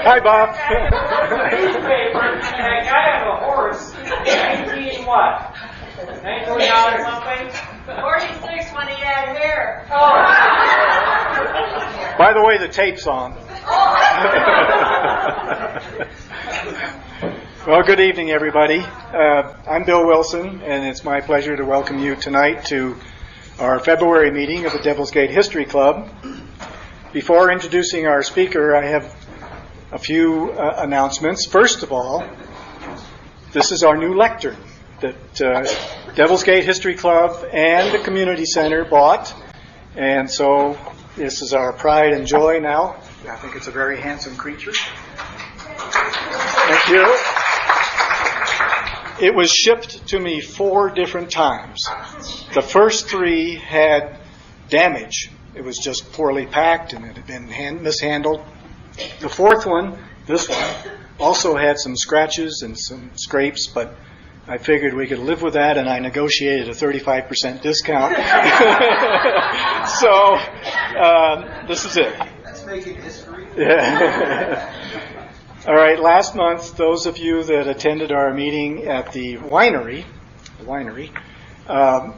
Hi, Bob. Newspaper, that guy have a horse, 19 what? 19 or something? 46 when he had hair. By the way, the tape's on. Well, good evening, everybody. I'm Bill Wilson, and it's my pleasure to welcome you tonight to our February meeting of the Devil's Gate History Club. Before introducing our speaker, I have a few announcements. First of all, this is our new lectern that Devil's Gate History Club and the Community Center bought. And so this is our pride and joy now. I think it's a very handsome creature. Thank you. It was shipped to me 4 different times. The first 3 had damage. It was just poorly packed and it had been mishandled. The 4th one, this one, also had some scratches and some scrapes, but I figured we could live with that, and I negotiated a 35% discount. So, this is it. That's making history. Yeah. All right, last month, those of you that attended our meeting at the winery,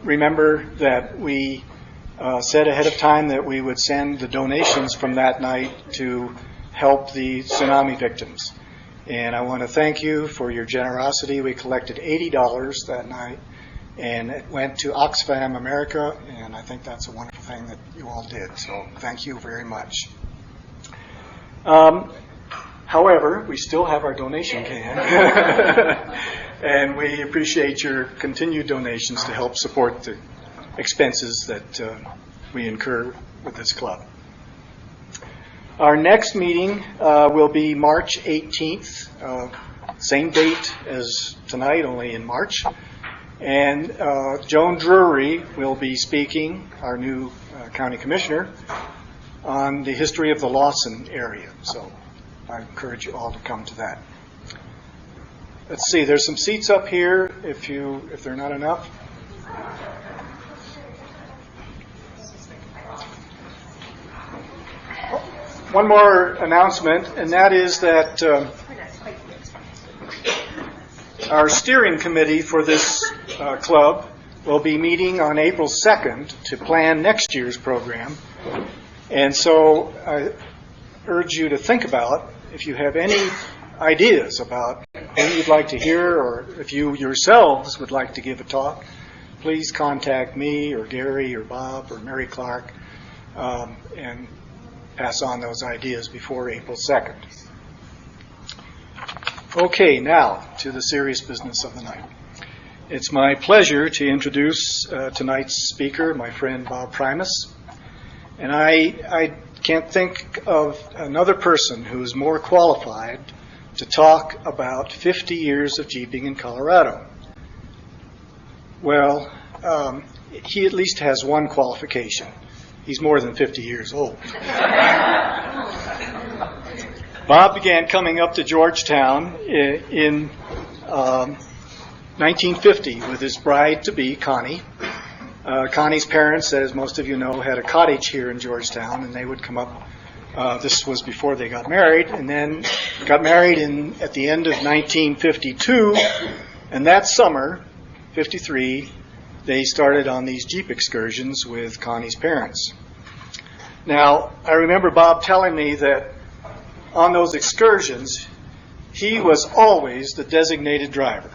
remember that we said ahead of time that we would send the donations from that night to help the tsunami victims. And I want to thank you for your generosity. We collected $80 that night, and it went to Oxfam America, and I think that's a wonderful thing that you all did. So thank you very much. However, we still have our donation can, and we appreciate your continued donations to help support the expenses that we incur with this club. Our next meeting will be March 18th, same date as tonight, only in March. And Joan Drury will be speaking, our new county commissioner, on the history of the Lawson area. So I encourage you all to come to that. Let's see, there's some seats up here if they're not enough. One more announcement, and that is that our steering committee for this club will be meeting on April 2nd to plan next year's program. And so I urge you to think about, if you have any ideas about who you'd like to hear, or if you yourselves would like to give a talk, please contact me or Gary or Bob or Mary Clark and pass on those ideas before April 2nd. Okay, now to the serious business of the night. It's my pleasure to introduce tonight's speaker, my friend Bob Primus. And I can't think of another person who is more qualified to talk about 50 years of jeeping in Colorado. Well, he at least has one qualification. He's more than 50 years old. Bob began coming up to Georgetown in 1950 with his bride-to-be, Connie. Connie's parents, as most of you know, had a cottage here in Georgetown, and they would come up. This was before they got married, and then got married at the end of 1952, and that summer, 53, they started on these Jeep excursions with Connie's parents. Now, I remember Bob telling me that on those excursions, he was always the designated driver.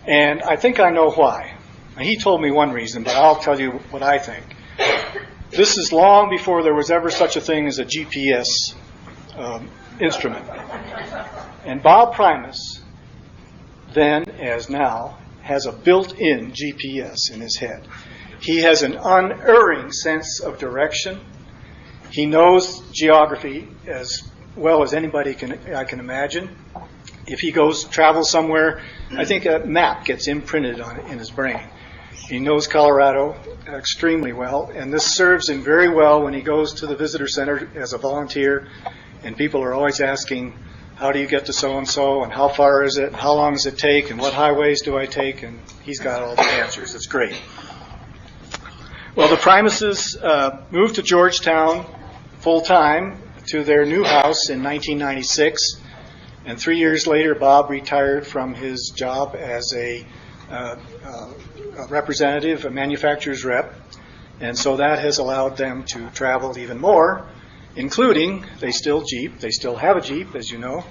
And I think I know why. Now, he told me one reason, but I'll tell you what I think. This is long before there was ever such a thing as a GPS instrument. And Bob Primus, then as now, has a built-in GPS in his head. He has an unerring sense of direction. He knows geography as well as anybody I can imagine. If he travels somewhere, I think a map gets imprinted in his brain. He knows Colorado extremely well, and this serves him very well when he goes to the visitor center as a volunteer, and people are always asking, how do you get to so-and-so, and how far is it, and how long does it take, and what highways do I take, and he's got all the answers. It's great. Well, the Primuses moved to Georgetown full-time to their new house in 1996. And 3 years later, Bob retired from his job as a representative, a manufacturer's rep. And so that has allowed them to travel even more, including they still have a Jeep, as you know.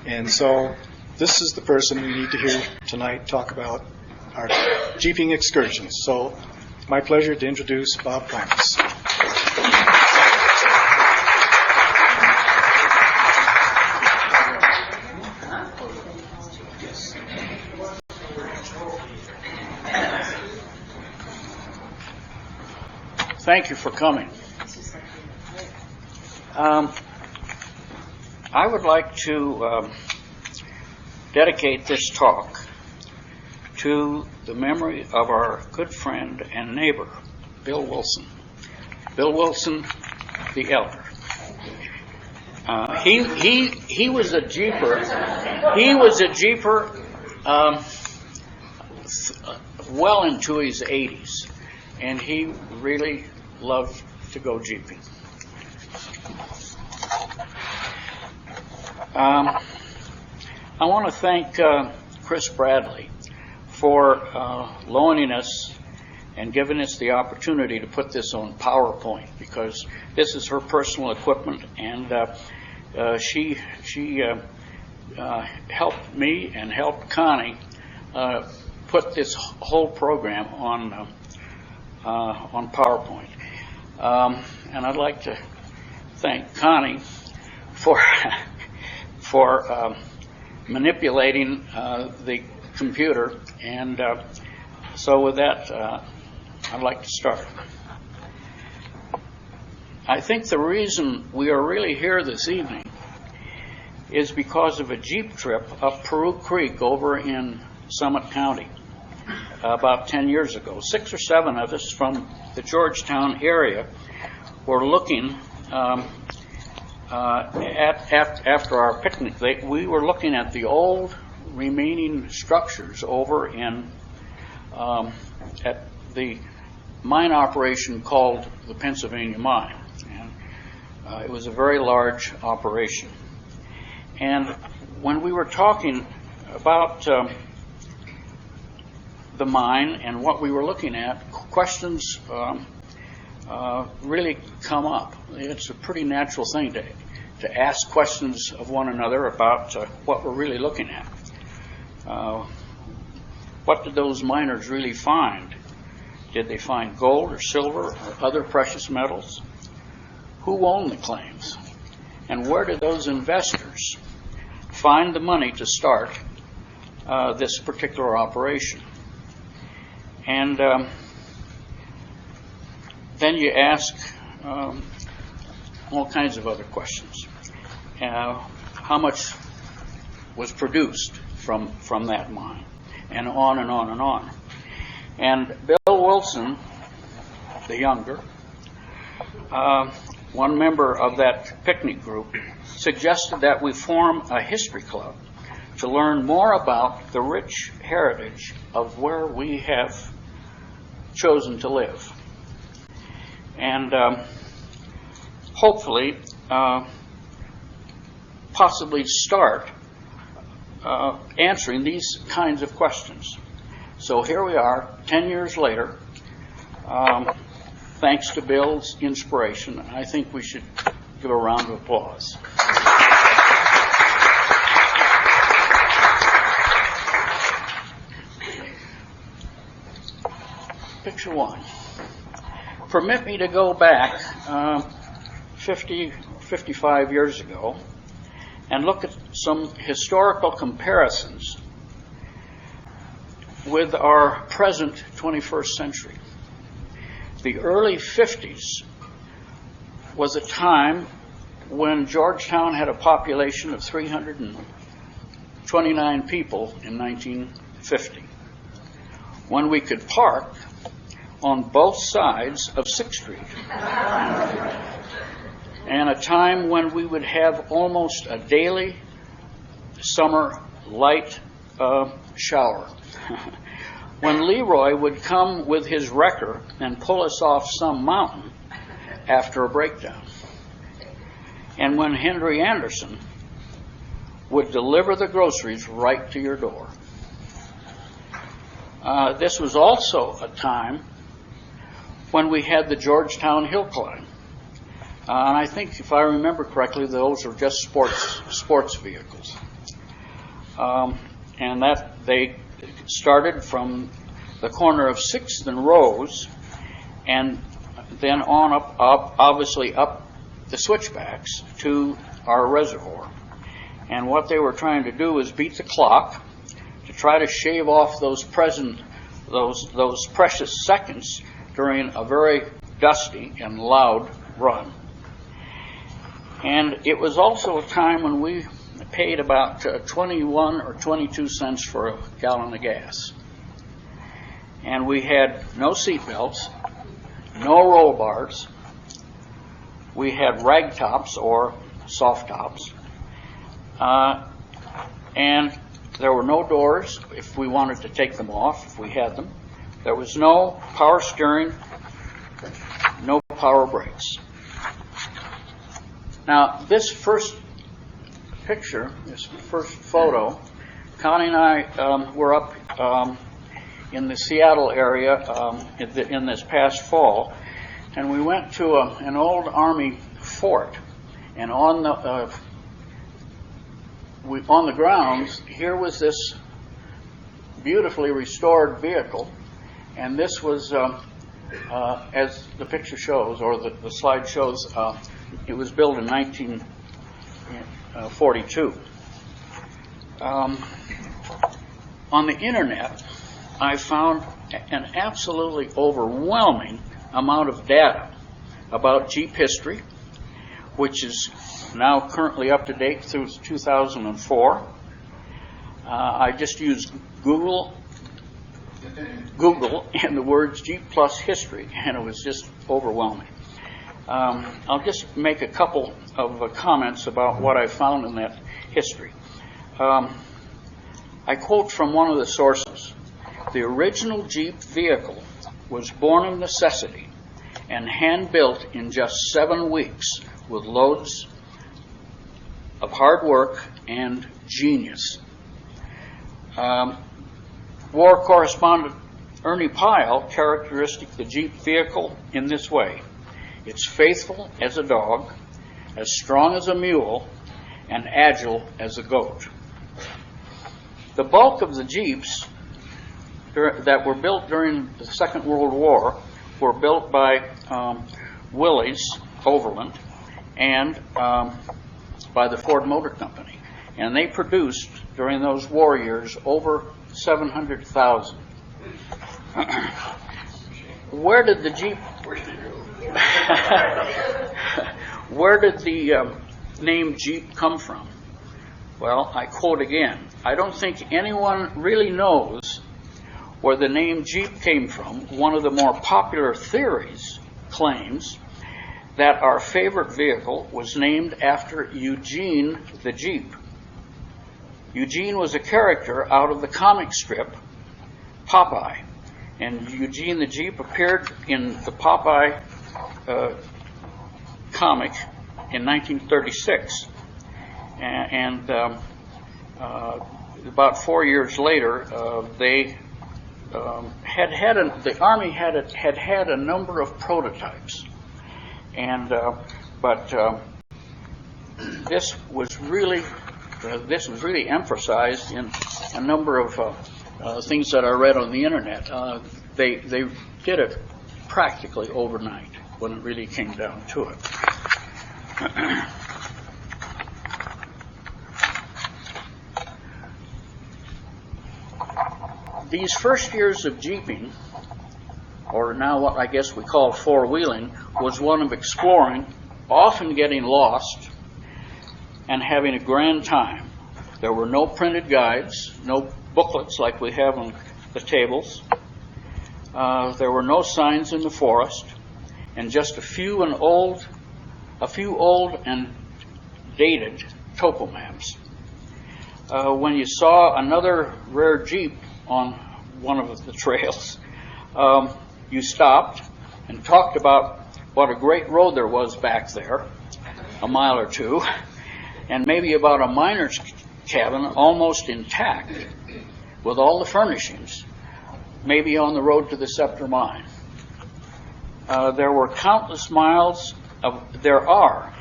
And so this is the person we need to hear tonight talk about our Jeeping excursions. So it's my pleasure to introduce Bob Primus. Thank you for coming. I would like to dedicate this talk to the memory of our good friend and neighbor, Bill Wilson. Bill Wilson, the elder. He was a Jeeper. He was a Jeeper well into his 80s, and he really loved to go Jeeping. I want to thank Chris Bradley for loaning us and giving us the opportunity to put this on PowerPoint, because this is her personal equipment, and she helped me and helped Connie put this whole program on PowerPoint. And I'd like to thank Connie for manipulating the computer. And so with that, I'd like to start. I think the reason we are really here this evening is because of a Jeep trip up Peru Creek over in Summit County about 10 years ago. 6 or 7 of us from the Georgetown area were looking after our picnic. We were looking at the old remaining structures over in at the mine operation called the Pennsylvania Mine. And it was a very large operation. And when we were talking about the mine and what we were looking at, questions really come up. It's a pretty natural thing to ask questions of one another about what we're really looking at. What did those miners really find? Did they find gold or silver or other precious metals? Who owned the claims? And where did those investors find the money to start this particular operation? And then you ask all kinds of other questions. How much was produced from that mine? And on and on and on. And Bill Wilson, the younger, one member of that picnic group, suggested that we form a history club to learn more about the rich heritage of where we have chosen to live. And hopefully, possibly start answering these kinds of questions. So here we are, 10 years later, thanks to Bill's inspiration. I think we should give a round of applause. Picture 1. Permit me to go back 55 years ago and look at some historical comparisons with our present 21st century. The early 50s was a time when Georgetown had a population of 329 people in 1950, when we could park on both sides of 6th Street, and a time when we would have almost a daily summer light shower, when Leroy would come with his wrecker and pull us off some mountain after a breakdown. and when Henry Anderson would deliver the groceries right to your door. This was also a time when we had the Georgetown Hill Climb. And I think, if I remember correctly, those were just sports vehicles. And that they started from the corner of 6th and Rose, and then on up obviously up the switchbacks to our reservoir. And what they were trying to do was beat the clock to try to shave off those precious seconds during a very dusty and loud run. And it was also a time when we paid about 21 or 22 cents for a gallon of gas. And we had no seat belts, no roll bars. We had rag tops or soft tops. And there were no doors if we wanted to take them off, if we had them. There was no power steering, no power brakes. Now, this first picture, this first photo, Connie and I were up in the Seattle area in this past fall, and we went to an old Army fort, and on the grounds here was this beautifully restored vehicle, and this was, as the picture shows, or the slide shows, it was built in 1942. On the internet, I found an absolutely overwhelming amount of data about Jeep history, which is now currently up to date through 2004. I just used Google and the words Jeep plus history, and it was just overwhelming. I'll just make a couple of comments about what I found in that history. I quote from one of the sources. The original Jeep vehicle was born of necessity and hand-built in just 7 weeks with loads of hard work and genius. War correspondent Ernie Pyle characteristic the Jeep vehicle in this way. It's faithful as a dog, as strong as a mule, and agile as a goat. The bulk of the Jeeps that were built during the Second World War were built by Willys Overland and by the Ford Motor Company. And they produced, during those war years, over 700,000. Where did the Jeep... Where did the name Jeep come from? Well, I quote again. I don't think anyone really knows where the name Jeep came from. One of the more popular theories claims that our favorite vehicle was named after Eugene the Jeep. Eugene was a character out of the comic strip Popeye, and Eugene the Jeep appeared in the Popeye comic in 1936, and about 4 years later, they the Army had a number of prototypes, and but this was really emphasized in a number of things that I read on the internet. They did it practically overnight when it really came down to it. These first years of Jeeping, or now what I guess we call four-wheeling, was one of exploring, often getting lost, and having a grand time. There were no printed guides, no booklets like we have on the tables. There were no signs in the forest, and just a few old and dated topo maps. When you saw another rare Jeep on one of the trails, you stopped and talked about what a great road there was back there, a mile or two, and maybe about a miner's cabin almost intact with all the furnishings, maybe on the road to the Scepter Mine. There were countless miles of, there are,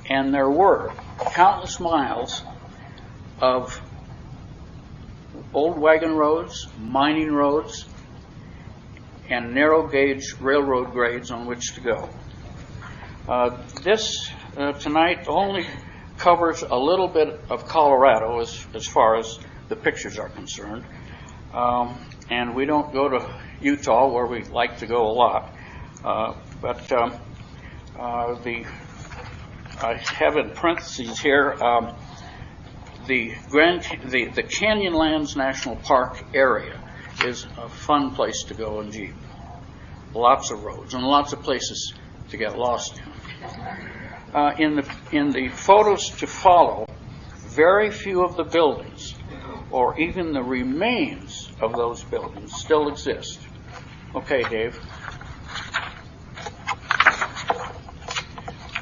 and there were countless miles of old wagon roads, mining roads, and narrow gauge railroad grades on which to go. This tonight only covers a little bit of Colorado as far as the pictures are concerned. And we don't go to Utah, where we like to go a lot. I have in parentheses here the Canyonlands National Park area is a fun place to go in Jeep. Lots of roads and lots of places to get lost in. In the photos to follow, very few of the buildings, or even the remains of those buildings, still exist. Okay, Dave.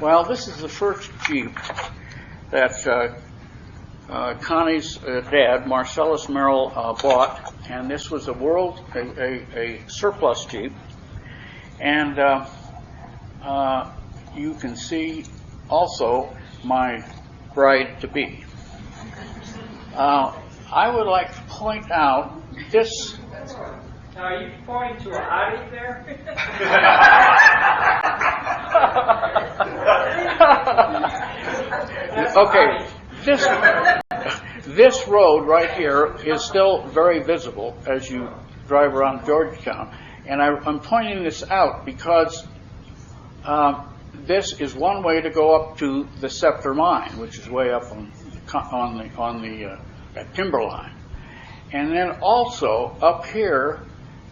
Well, this is the first Jeep that Connie's dad, Marcellus Merrill, bought, and this was a surplus Jeep. And you can see also my bride-to-be. I would like to point out this. Now, are you pointing to a hottie there? Okay, this road right here is still very visible as you drive around Georgetown. And I'm pointing this out because this is one way to go up to the Scepter Mine, which is way up on the timberline. And then also up here,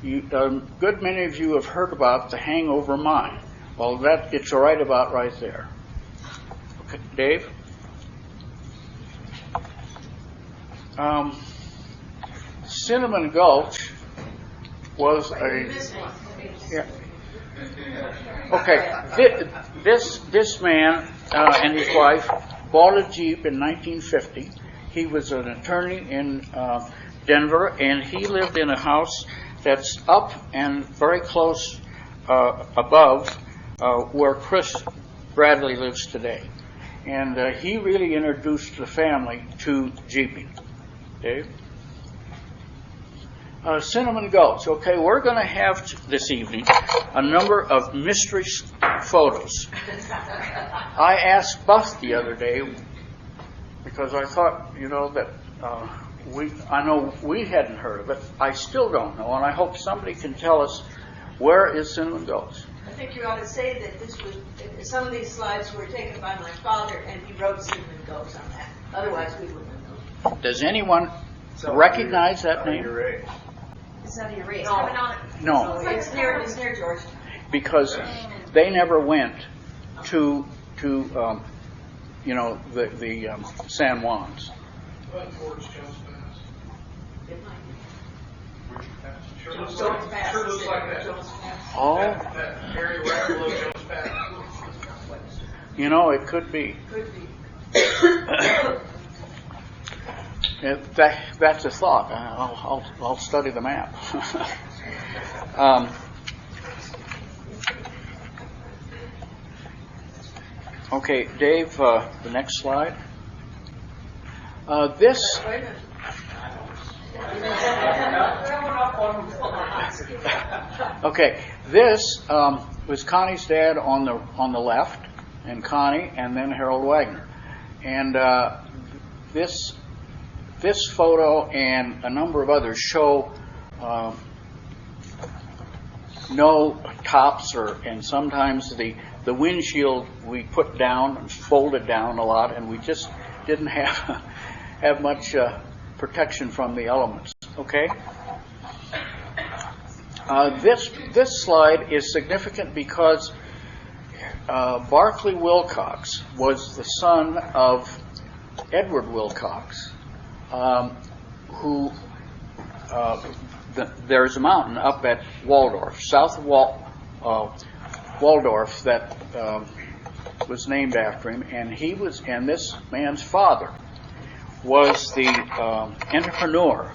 a good many of you have heard about the Hangover Mine. Well, it's right about right there. Okay, Dave? Cinnamon Gulch was yeah. Okay, this man and his wife bought a Jeep in 1950. He was an attorney in Denver, and he lived in a house that's up and very close above where Chris Bradley lives today. And he really introduced the family to Jeeping. Dave? Cinnamon Gulch. Okay, we're going to have this evening a number of mystery photos. I asked Buff the other day because I thought, that I know we hadn't heard of it. I still don't know, and I hope somebody can tell us where is Cinnamon Gulch. I think you ought to say that some of these slides were taken by my father, and he wrote Cinnamon Gulch on that. Otherwise, we wouldn't have known. Does anyone recognize that name? It's not erased. No. It's near George. Because they never went to the San Juans. Sure looks like that. Oh. That area right below Jones Pass. It could be. That's a thought. I'll study the map. Okay, Dave, the next slide. This. Okay, this was Connie's dad on the left, and Connie, and then Harold Wagner, and this photo and a number of others show no tops, and sometimes the windshield we put down and folded down a lot, and we just didn't have much protection from the elements. Okay. This slide is significant because Barclay Wilcox was the son of Edward Wilcox, who there's a mountain up at Waldorf, south of Waldorf, that was named after him, and this man's father was the entrepreneur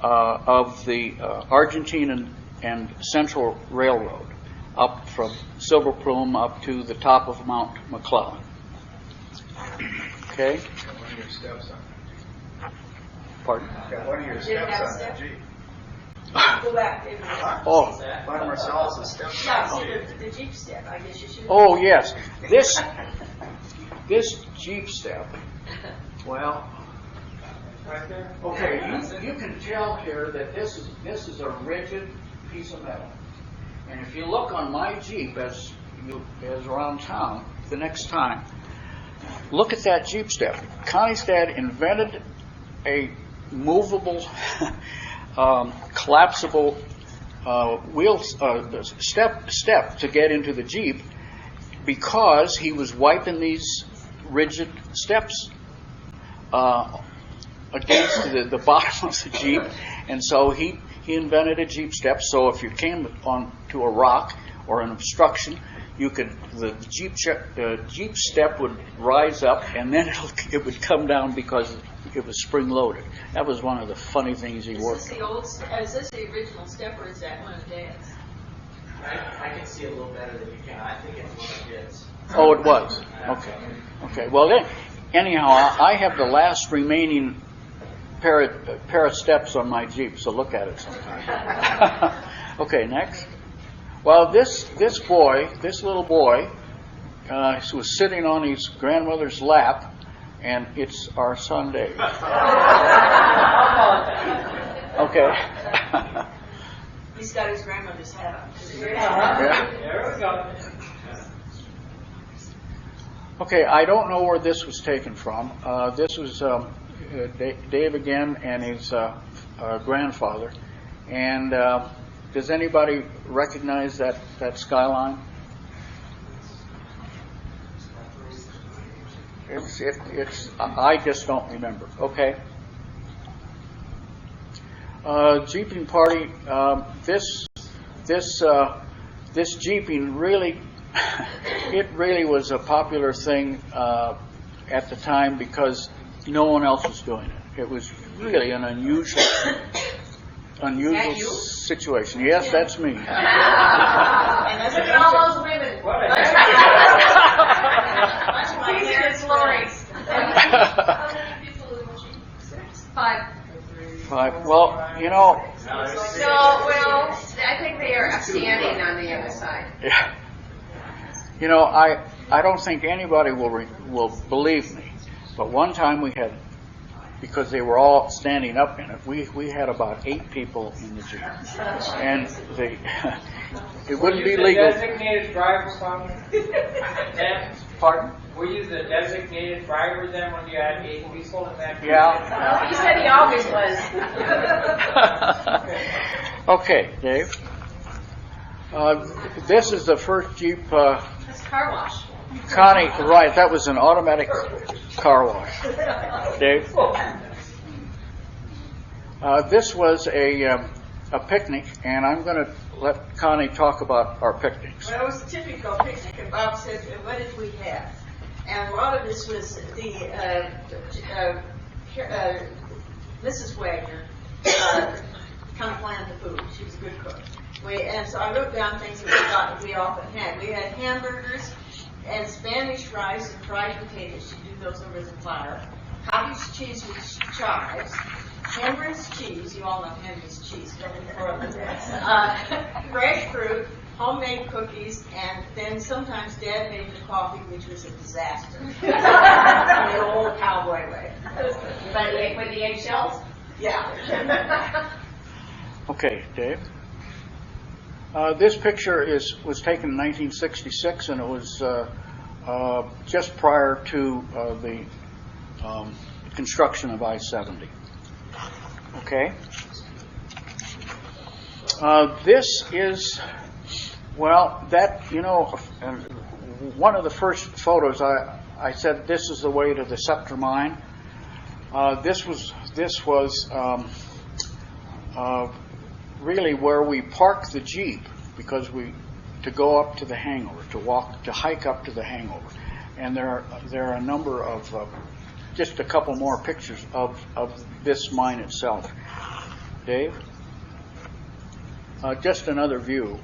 of the Argentine and Central Railroad, up from Silver Plume up to the top of Mount McClellan. Okay? Got one of your steps on that. Pardon? Got one of your steps on that Jeep. Go back, David. Oh. One of Marcellus' steps. Yeah, see the Jeep step, I guess you should. Oh yes, this Jeep step. Well, Right there? okay, you can tell here that this is a rigid piece of metal, and if you look on my Jeep as around town the next time, look at that Jeep step. Connie's dad invented a movable, collapsible step to get into the Jeep, because he was wiping these rigid steps against the bottom of the Jeep, and so he invented a Jeep step. So if you came onto a rock or an obstruction, the Jeep step would rise up, and then it would come down because it was spring loaded. That was one of the funny things he worked on. Is this the original step, or is that one of Dad's? I can see it a little better than you can. I think it's one of his. Oh, it was. Okay. Well, then, anyhow, I have the last remaining pair of steps on my Jeep, so look at it sometime. Okay, next. Well, this little boy, was sitting on his grandmother's lap, and it's our son Dave. Okay. He's got his grandmother's hat on. Yeah. There we go. Okay, I don't know where this was taken from. This was Dave again and his grandfather. And does anybody recognize that skyline? It's I just don't remember. Okay. Jeeping party. This jeeping really, it really was a popular thing at the time because no one else was doing it. It was really an unusual situation. Yes, that's me. And look at all those women. What a It's Lori. Five. Well, you know. I think they are standing on the other side. Yeah. You know, I don't think anybody will believe me, but one time we had, because they were all standing up in it, we had about 8 people in the Jeep, and it wouldn't be legal. Designated driver, then? Pardon? Were you the designated driver then when you had 8 people in that? Yeah. He said he always was. Okay, Dave. This is the first Jeep. That's car wash. Connie, right? That was an automatic car wash. Dave. This was a picnic, and I'm going to let Connie talk about our picnics. Well, it was a typical picnic, and Bob said, what did we have? And a lot of this was the Mrs. Wagner kind of planned the food. She was a good cook. And so I wrote down things that we often had. We had hamburgers and Spanish rice and fried potatoes. She did those over the fire. Cottage cheese with chives. Henry's cheese. You all know Henry's cheese. Fresh fruit. Homemade cookies, and then sometimes Dad made the coffee, which was a disaster. In the old cowboy way. But with the eggshells? Yeah. Okay, Dave. This picture was taken in 1966, and it was just prior to the construction of I-70. Okay. This is. Well, that, you know, one of the first photos I said this is the way to the Scepter Mine. This was really where we parked the Jeep, because to go up to the hangover, to hike up to the hangover. And there are a number of, just a couple more pictures of this mine itself. Dave? Just another view.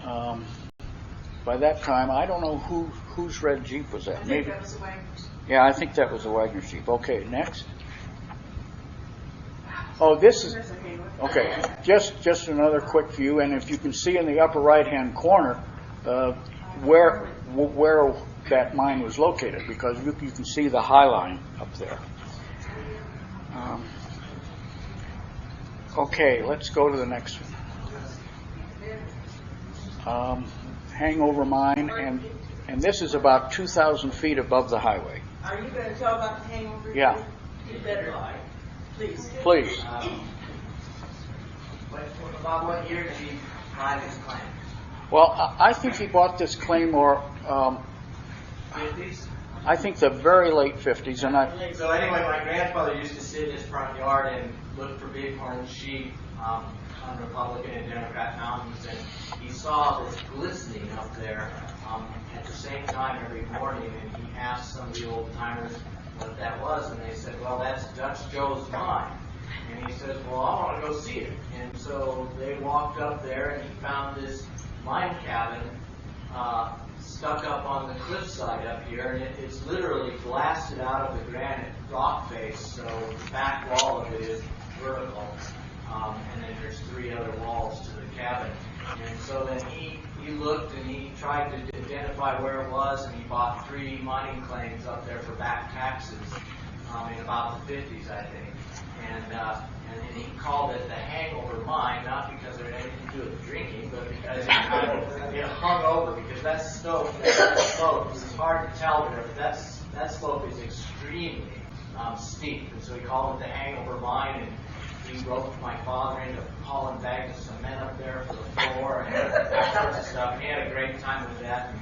By that time, I don't know whose red Jeep was that. I think that was the Wagner's. Yeah, I think that was the Wagner Jeep. Okay, next. Oh, this is, okay, just another quick view, and if you can see in the upper right-hand corner where that mine was located, because you can see the High Line up there. Okay, let's go to the next one. Hangover mine, and this is about 2,000 feet above the highway. Are you going to tell about the hangover? Yeah. You better. Please. Please. About what year did he buy this claim? Well, I think he bought this Claymore, 50s? I think the very late 50s, and So anyway, my grandfather used to sit in his front yard and look for bighorn sheep on Republican and Democrat mountains, and he saw this glistening up there at the same time every morning, and he asked some of the old timers what that was, and they said, well, that's Dutch Joe's mine. And he says, well, I want to go see it. And so they walked up there, and he found this mine cabin stuck up on the cliffside up here, and it's literally blasted out of the granite rock face, so the back wall of it is vertical, and then there's 3 other walls to the cabin. And so then he looked and he tried to identify where it was, and he bought 3 mining claims up there for back taxes in about the 50s, I think. And then he called it the hangover mine, not because it had anything to do with drinking, but because it hung over, because that slope, it's hard to tell there, but that slope is extremely steep. And so he called it the hangover mine, and he roped my father into hauling bags of cement up there for the floor and all sorts of stuff. And he had a great time with that,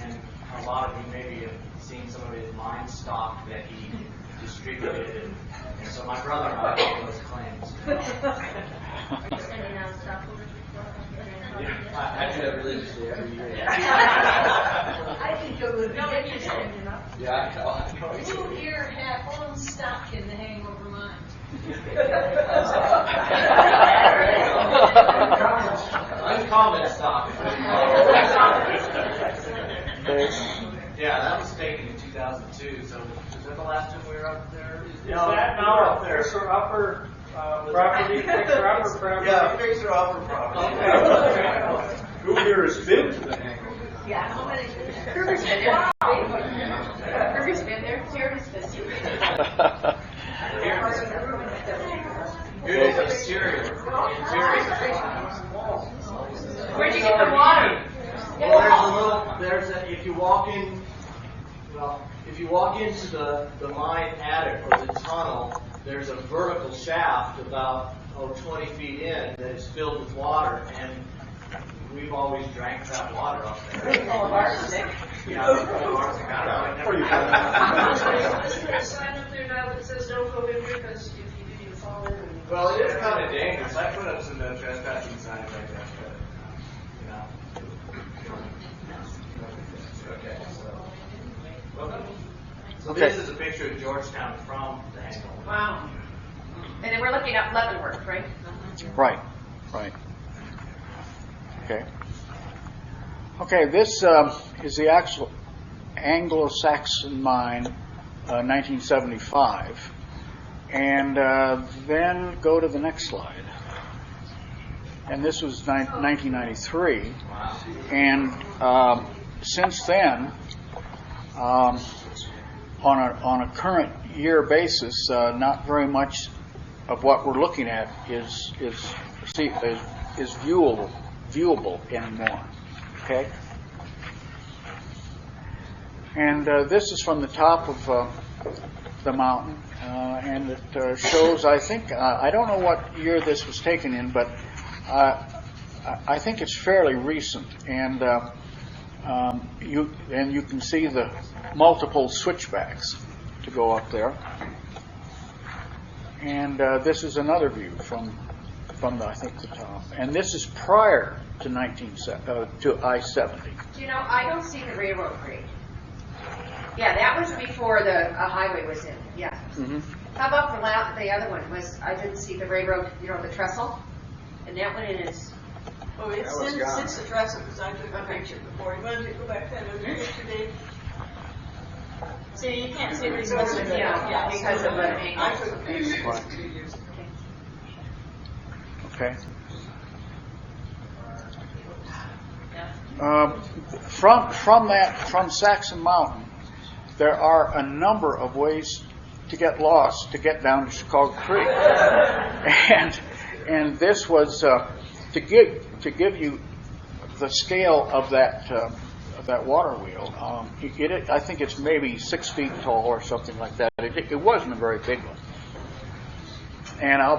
and a lot of you maybe have seen some of his mine stock that he distributed, and so my brother and I got those claims. I do that religiously every year. I think it would be interesting enough. Yeah, I know. Who here had own stock in the hangover mine? Uncommon stock. Yeah, that was taken in 2002. So was that the last time we were up there? Is that now a fixer upper property? Fixer upper property? Yeah, fixer upper property. Okay. Who here has been to the hangover? Yeah, how many? Kirby's been there. Kirby's been there. Jeremy's been there. Here's the exterior. Where'd you get the water? Well, if you walk into the mine attic or the tunnel, there's a vertical shaft about 20 feet in that is filled with water, and we've always drank that water up there. Full of arsenic. Yeah, full of arsenic. I don't know. Isn't there a sign up there now that says don't go in because if you do, you fall in? Well, it is kind of dangerous. I put up some trespassing signs like that, but, Okay, so Okay. this is a picture of Georgetown from the hangover. Wow. And then we're looking at Leavenworth, right? Right. Okay, this is the actual Anglo-Saxon mine, 1975. And then go to the next slide. And this was 1993. And since then, on a current year basis, not very much of what we're looking at is viewable anymore. Okay. And this is from the top of the mountain, and it shows. I think I don't know what year this was taken in, but I think it's fairly recent. And you can see the multiple switchbacks to go up there. And this is another view from from the, I think, the top. And this is prior to to I-70. You know, I don't see the railroad grade. Yeah, that was before the highway was in, yeah. Mm-hmm. How about the other one? I didn't see the railroad, you know, the trestle? And that one is, Oh, it's That was gone. since the trestle, because I took a picture before. You wanted to go back to that other picture, Dave? See, you can't see what he's missing. Yeah, because of the angle. I took a picture 2 years ago. Okay. From Saxon Mountain, there are a number of ways to get lost to get down to Chicago Creek, and this was to give you the scale of that water wheel. I think it's maybe 6 feet tall or something like that. It wasn't a very big one, and I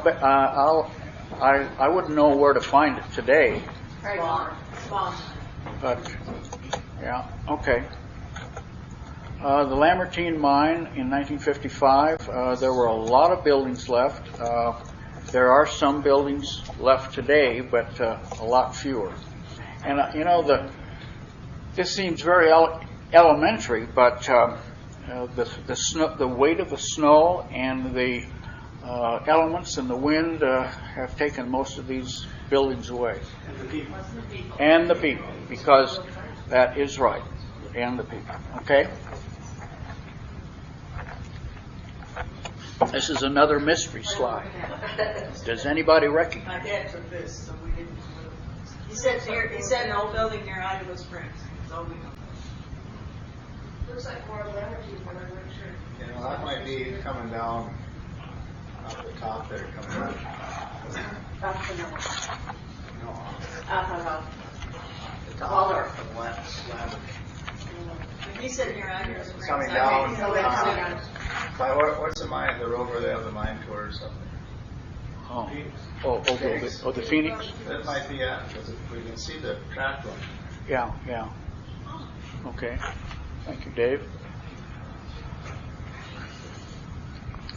wouldn't know where to find it today. Small. But, yeah, okay. The Lamartine mine in 1955, there were a lot of buildings left. There are some buildings left today, but a lot fewer. And, this seems very elementary, but the weight of the snow and the elements and the wind have taken most of these buildings away. And the people, because that is right. And the people. Okay? This is another mystery slide. Does anybody recognize? My dad took this, so we didn't. He said an old building near Idaho Springs. That's all we know. Looks like more Lamartine, but I'm not sure. You know, that might be coming down off the top there, coming up. No, the top Waller. from west. He said near Idaho Springs. Coming down. By what's the mine? The road where they have the mine tour or something? The Phoenix? That might be it, because we can see the track line. Yeah. Okay. Thank you, Dave.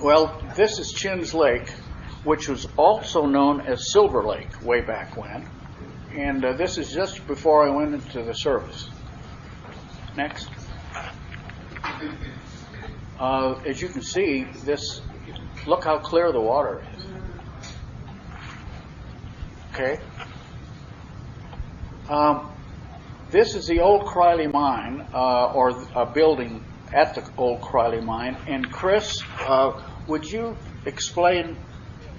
Well, this is Chin's Lake, which was also known as Silver Lake way back when. And this is just before I went into the service. Next. As you can see, look how clear the water is. Okay. This is the old Criley mine, or a building at the old Criley mine. And Chris, would you explain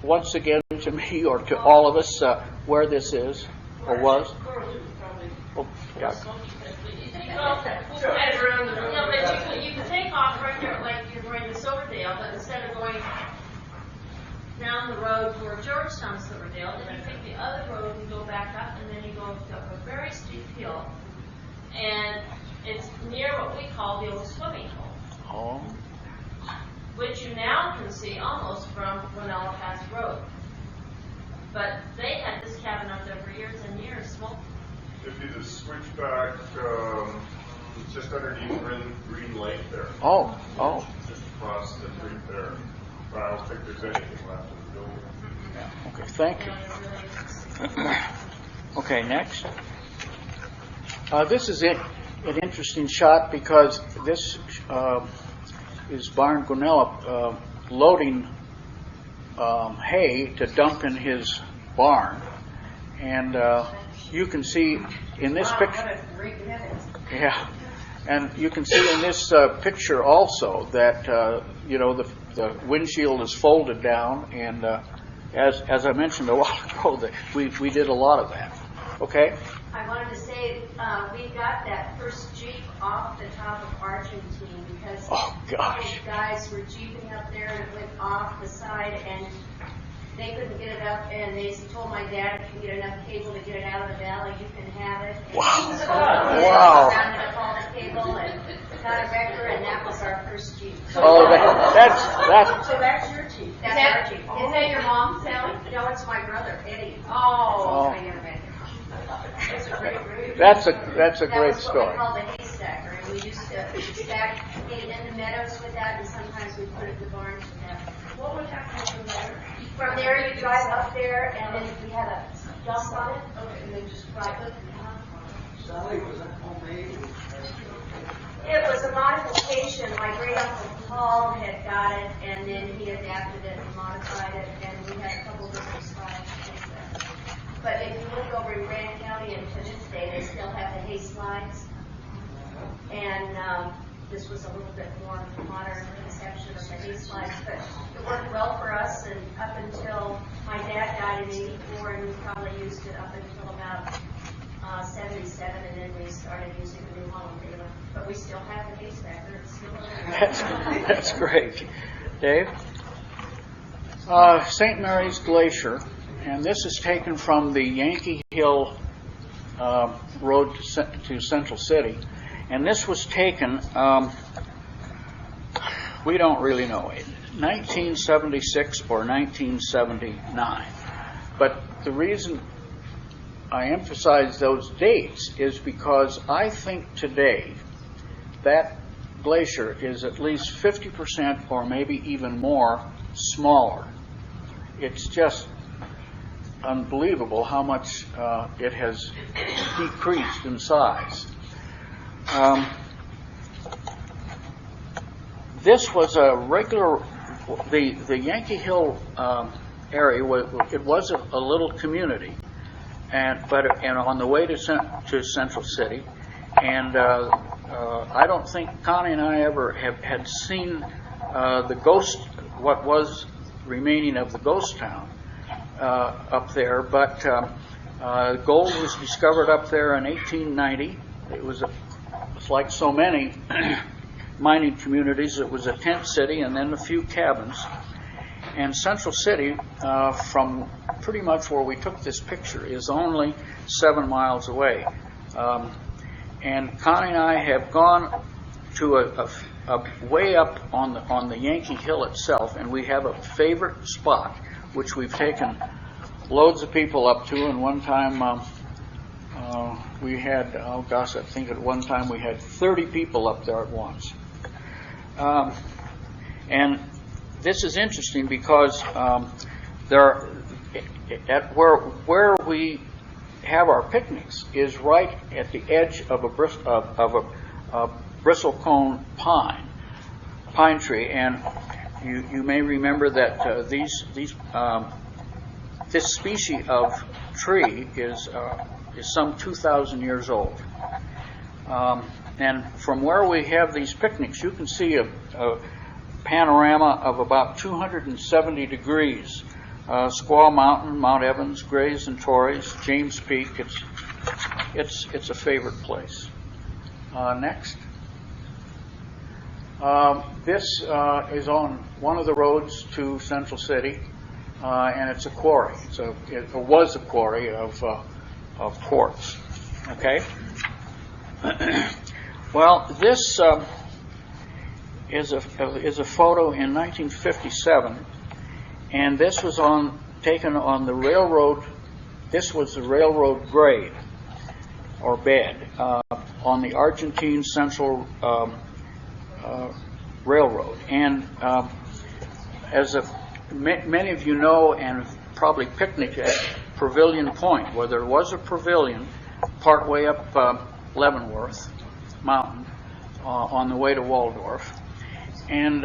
once again to me or to all of us where this is or was? Oh, yeah. But you can take off right there like you're going to Silverdale, but instead of going down the road toward Georgetown, Silverdale, then you take the other road and go back up, and then you go up a very steep hill, and it's near what we call the old swimming hole, which you now can see almost from Winella Pass Road. But they had this cabin up there for years and years, smoking. It'd be the switchback just underneath Green Lake there. Oh. Just across the street there. But I don't think there's anything left in the building. Yeah. Okay, thank you. Okay, next. This is an interesting shot because this is Barn Gonella loading hay to dump in his barn. And you can see in this picture, and you can see in this picture also that the windshield is folded down, and as I mentioned a while ago, that we did a lot of that. Okay. I wanted to say we got that first Jeep off the top of Argentine because these guys were jeeping up there and it went off the side and they couldn't get it up, and they told my dad, if you get enough cable to get it out of the valley, you can have it. And wow. So Wow. we rounded up all the cable and got a wrecker, and that was our first Jeep. Oh, that's. So that's your Jeep. That's our Jeep. Is that your mom, Sally? No, it's my brother, Eddie. Oh. I never met him. It's a great route. That's a great That story. was what we called the haystacker, and we used to stack hay in the meadows with that, and sometimes we put it in the barns with that. What would happen from there? From there, you drive up there, and then we had a dump on it, and then just drive it. Sally, was that homemade? It was a modification. My great uncle Paul had got it, and then he adapted it and modified it, and we had a couple different styles. But if you look over in Grant County and to this day, they still have the hay slides. And this was a little bit more modern conception of the hay slides, but it worked well for us. And up until my dad died in '84, and we probably used it up until about 77, and then we started using the New Holland dealer. But we still have the hay stacker. It's still That's great. Dave? St. Mary's Glacier, and this is taken from the Yankee Hill road to Central City. And this was taken, we don't really know, 1976 or 1979. But the reason I emphasize those dates is because I think today that glacier is at least 50% or maybe even more smaller. It's just unbelievable how much it has decreased in size. This was a regular, the Yankee Hill area, it was a little community, and on the way to Central City, and I don't think Connie and I ever had seen the ghost, what was remaining of the ghost town up there, but gold was discovered up there in 1890. It was like so many mining communities. It was a tent city and then a few cabins. And Central City, from pretty much where we took this picture, is only 7 miles away. And Connie and I have gone to a way up on the Yankee Hill itself, and we have a favorite spot, which we've taken loads of people up to. And one time we had, I think at one time we had 30 people up there at once. And this is interesting because where we have our picnics is right at the edge of a bristlecone pine tree, and you may remember that this species of tree is some 2,000 years old. And from where we have these picnics, you can see a panorama of about 270 degrees. Squaw Mountain, Mount Evans, Grays and Torreys, James Peak. It's a favorite place. Next. This is on one of the roads to Central City, and it's a quarry. It was a quarry of quartz. Okay. Well, this is a photo in 1957, and this was taken on the railroad. This was the railroad grade or bed on the Argentine Central Railroad. And as many of you know, and probably picnicked at Pavilion Point, where there was a pavilion partway up Leavenworth Mountain on the way to Waldorf. And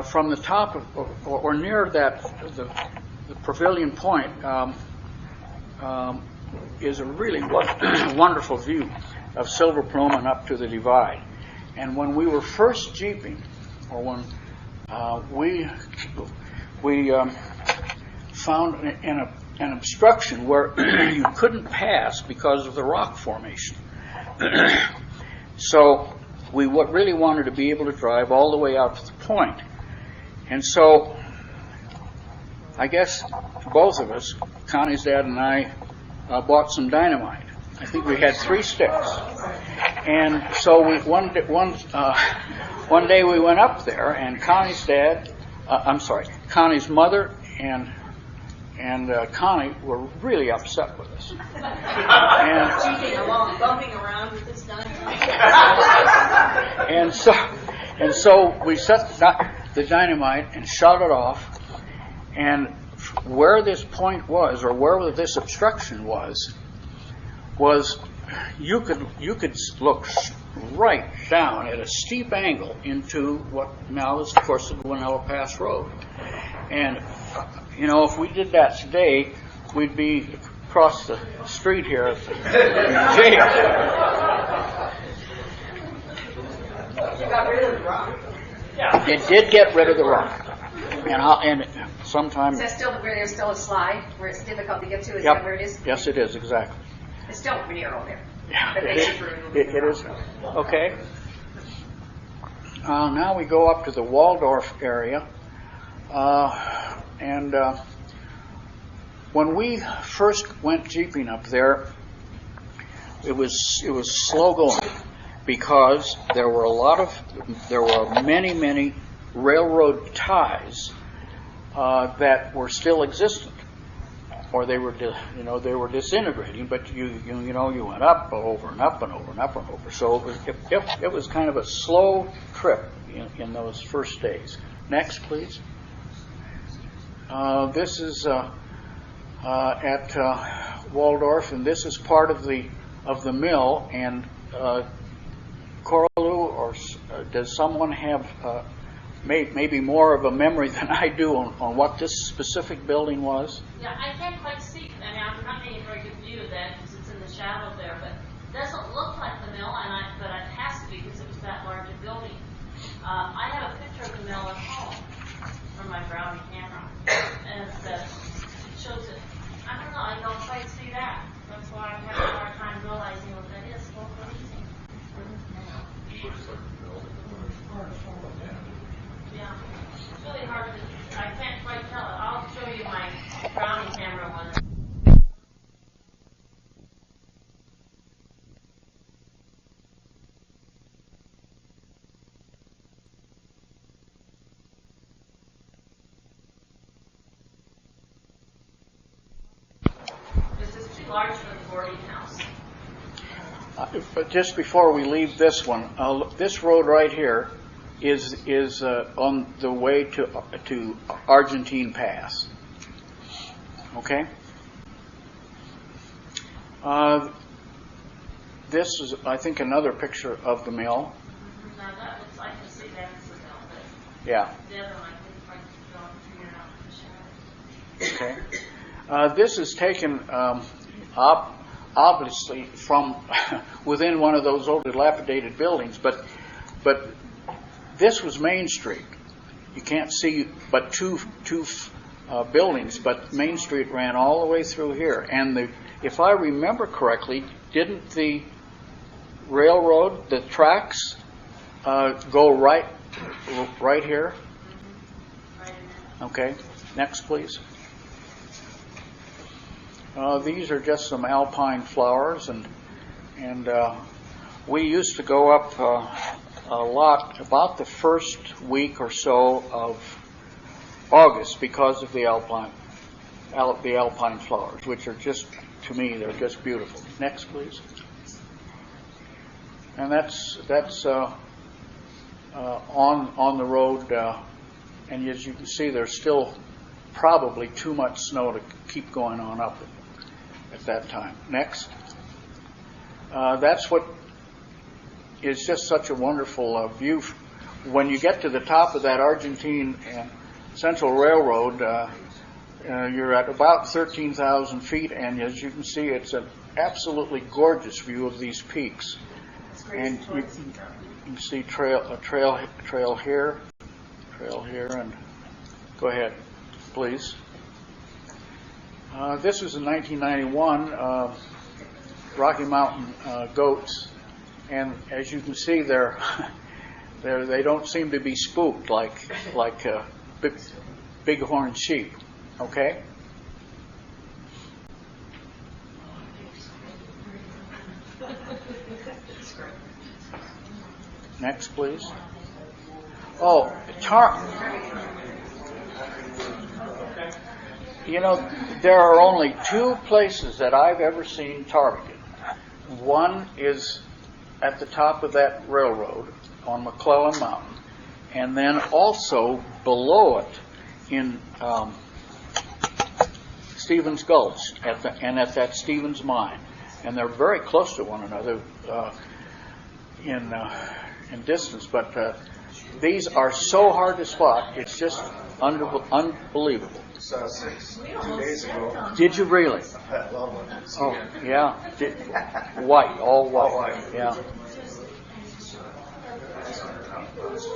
from the top or near that, the Pavilion Point is a really wonderful view of Silver Plume and up to the Divide. And when we were first jeeping, or when we found an obstruction where you couldn't pass because of the rock formation. So we really wanted to be able to drive all the way out to the point. And so I guess both of us, Connie's dad and I, bought some dynamite. I think we had 3 sticks. And so one day we went up there, and Connie's mother and Connie were really upset with us. Bumping around with this dynamite. And so we set the dynamite and shot it off, And where this point was, or where this obstruction was you could look right down at a steep angle into what now is, of course, the Guanella Pass Road. And, you know, if we did that today, we'd be across the street here at the jail. You got rid of the rock. It did get rid of the rock. And sometime... Is that still where there's still a slide, where it's difficult to get to? Is Yep. that where it is? Yes, it is, exactly. It's still narrow there. Yeah, But it is. Okay. Now we go up to the Waldorf area. And when we first went jeeping up there, it was slow going because there were many railroad ties that were still existent, or they were disintegrating. But you went up over and up and over and up and over. So it was kind of a slow trip in those first days. Next, please. This is at Waldorf, and this is part of the mill. And Coralu, or does someone have maybe more of a memory than I do on what this specific building was? Yeah, I can't quite see. I mean, I'm not getting a very good view of that because it's in the shadow there, but it doesn't look like the mill, but it has to be because it was that large a building. I have a picture of the mill at home from my Brownie camera, and it shows it. I don't know, I don't quite see that. That's why I'm having a hard time realizing what that is. What is it? Yeah, it's really hard to, I can't quite tell. I'll show you my Brownie camera one. This is too large for the boarding house. But just before we leave this one, this road right here is on the way to Argentine Pass. Okay. This is, I think, another picture of the mill. Now that looks like to see that's the mill, but Yeah. the other one I couldn't quite figure out the shadow. Okay. This is taken obviously from within one of those old dilapidated buildings, but this was Main Street. You can't see but two buildings, but Main Street ran all the way through here. And if I remember correctly, didn't the railroad, the tracks, go right here? Okay. Next, please. These are just some alpine flowers, and we used to go up a lot about the first week or so of August because of the alpine flowers, which are just, to me, they're just beautiful. Next, please. And that's on the road, and as you can see, there's still probably too much snow to keep going on up at that time. Next. That's what is just such a wonderful view. When you get to the top of that Argentine and Central Railroad, you're at about 13,000 feet, and as you can see, it's an absolutely gorgeous view of these peaks. And you can see a trail here, and go ahead, please. This was in 1991, Rocky Mountain goats, and as you can see, they don't seem to be spooked like bighorn sheep. Okay. Next, please. Oh, you know, there are only two places that I've ever seen targeted. One is at the top of that railroad on McClellan Mountain, and then also below it in Stevens Gulch and at that Stevens mine, and they're very close to one another in distance. But these are so hard to spot; it's just unbelievable. Saw 2 days ago. Did you really? That love one. Oh, yeah. White, all white. Yeah. Those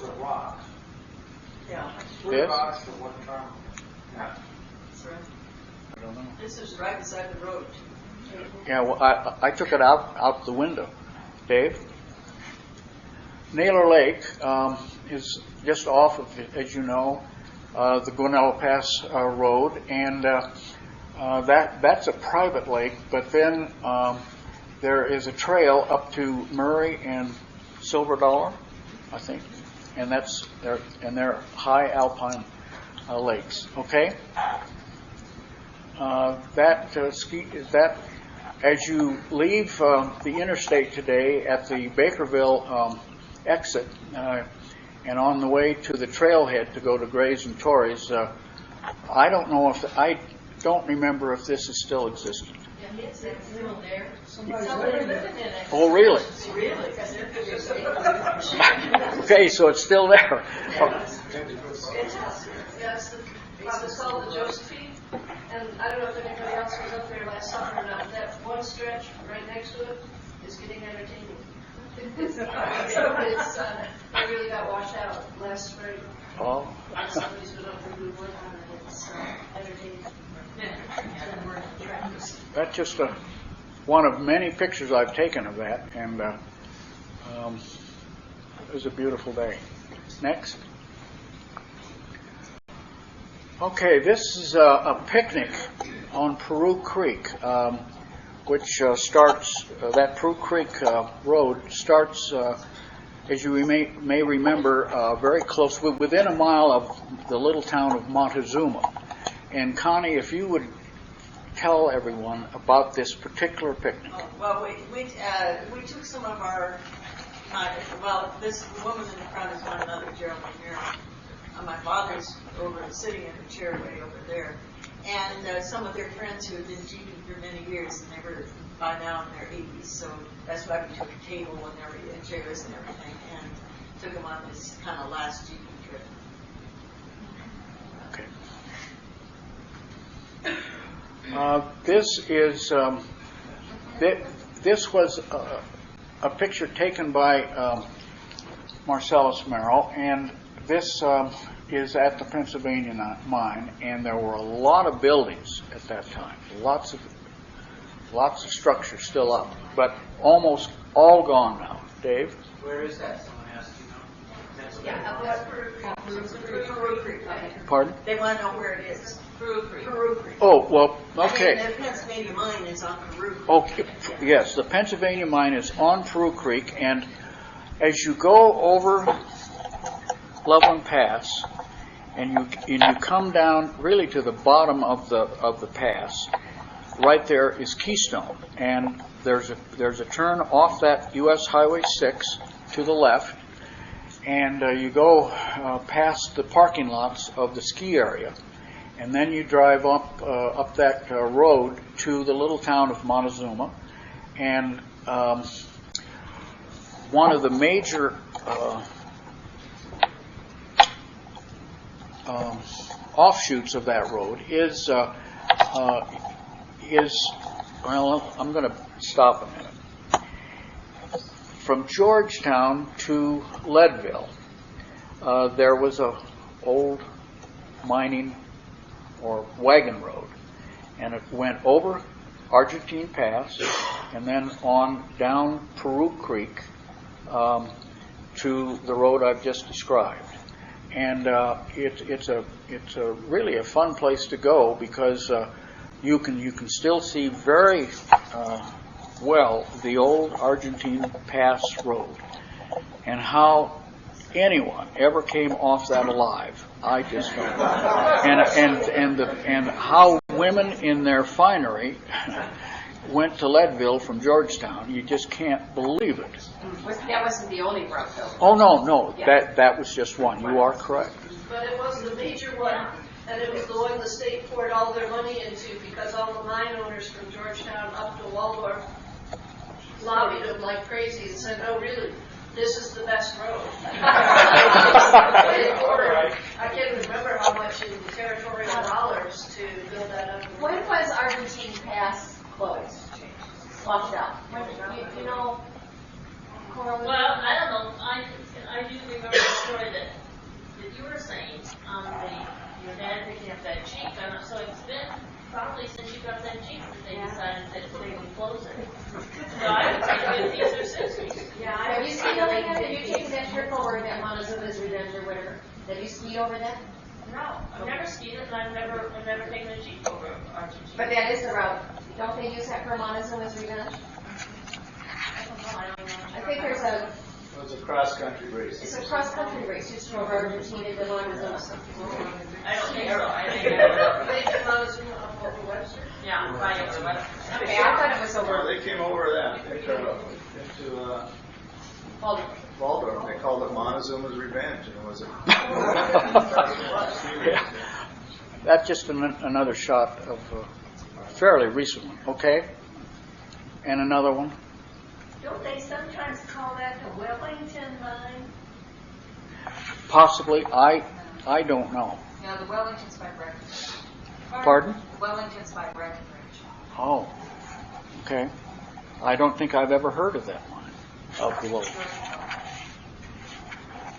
are rocks. Yeah. Three Yes? rocks for one car. Yeah. I don't know. This is right beside the road. Yeah, well, I took it out the window. Dave? Naylor Lake is just off of, as you know, the Guanella Pass Road, and that's a private lake, but then there is a trail up to Murray and Silver Dollar, I think, and they're high alpine lakes. Okay, that as you leave the interstate today at the Bakerville exit, and on the way to the trailhead to go to Gray's and Torrey's, I don't remember if this is still existent. It's still there. Somebody's Somebody living living there. in it. Oh, really? Really? Because they're pretty Okay, so it's still there. Yes, it's called the Josephine, and I don't know if anybody else was up there last summer or not. That one stretch right next to it is getting entertaining. I really got washed out last spring. Oh. And somebody's been up there doing work on it. It's entertaining. That's just one of many pictures I've taken of that, and it was a beautiful day. Next. Okay, this is a picnic on Peru Creek, which starts, that Peru Creek road starts, as you may remember, very close, within a mile of the little town of Montezuma. And Connie, if you would tell everyone about this particular picnic. Oh, well, we took some of our, this woman in the crowd is one another, Geraldine here. My father's sitting in a chair way over there. And some of their friends who had been jeeping for many years, and they were by now in their 80s, so that's why we took a table and chairs and everything, and took them on this kind of last jeeping trip. Okay. This was a picture taken by Marcellus Merrill, and this is at the Pennsylvania mine, and there were a lot of buildings at that time, lots of structures still up, but almost all gone now. Dave? Where is that? Someone asked you know. Peru Creek. Pardon? They want to know where it is. Peru Creek. Oh, well, okay. I mean, the Pennsylvania mine is on Peru Creek. Okay, yes, the Pennsylvania mine is on Peru Creek, and as you go over Loveland Pass, and you come down really to the bottom of the pass, right there is Keystone, and there's a turn off that U.S. Highway 6 to the left, and you go past the parking lots of the ski area, and then you drive up that road to the little town of Montezuma, and one of the major offshoots of that road is well, I'm going to stop a minute. From Georgetown to Leadville, there was a old mining or wagon road, and it went over Argentine Pass and then on down Peru Creek to the road I've just described. And it's really a fun place to go because you can still see very well the old Argentine Pass road, and how anyone ever came off that alive, I just don't know. And how women in their finery went to Leadville from Georgetown. You just can't believe it. That wasn't the only route, though. Oh, no, yeah. That was just one. You are correct. But it was the major one And it was the one the state poured all their money into because all the mine owners from Georgetown up to Waldorf lobbied them like crazy and said, no, really, this is the best road. I can't remember how much in territorial dollars to build that up. When was Argentine Pass closed? Washed out? You know, Coral? Well, I don't know. I do remember the story that you were saying. Your dad picking up that Jeep. So it's been probably since you got that Jeep that they decided that they would close it. So I would say 50s or 60s. Yeah. Have you skied over that? Have you taken that trip over that Montezuma's Revenge or whatever? Have you skied over that? No, I've never skied it, and I've never taken a Jeep over Argentina. But that is the route. Don't they use that for Montezuma's Revenge? I don't know. I think there's a. It was a cross-country race. It's a cross-country race just from Argentina to Montezuma. I don't think so. I think They did Montezuma up over Webster. yeah, right over West. Okay, I thought it was Well, over they came over that into Waldorf. They called it Montezuma's Revenge, and it was That's just another shot of fairly recent one. Okay, and another one. Don't they sometimes call that the Wellington mine? Possibly. I don't know. No, the Wellington's by Breckenridge. Pardon? Wellington's by Breckenridge. Oh, okay. I don't think I've ever heard of that one. Up below.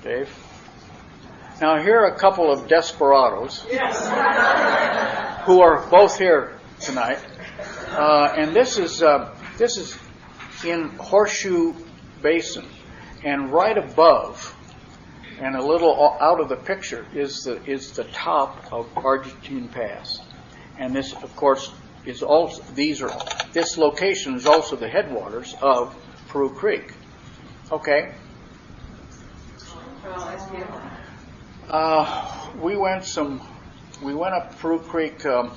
Dave? Now here are a couple of desperados who are both here tonight. And this is in Horseshoe Basin. And right above, and a little out of the picture, is the top of Argentine Pass. And this, of course, is also this location is also the headwaters of Peru Creek. Okay. Oh, that's beautiful. We went up Peru Creek in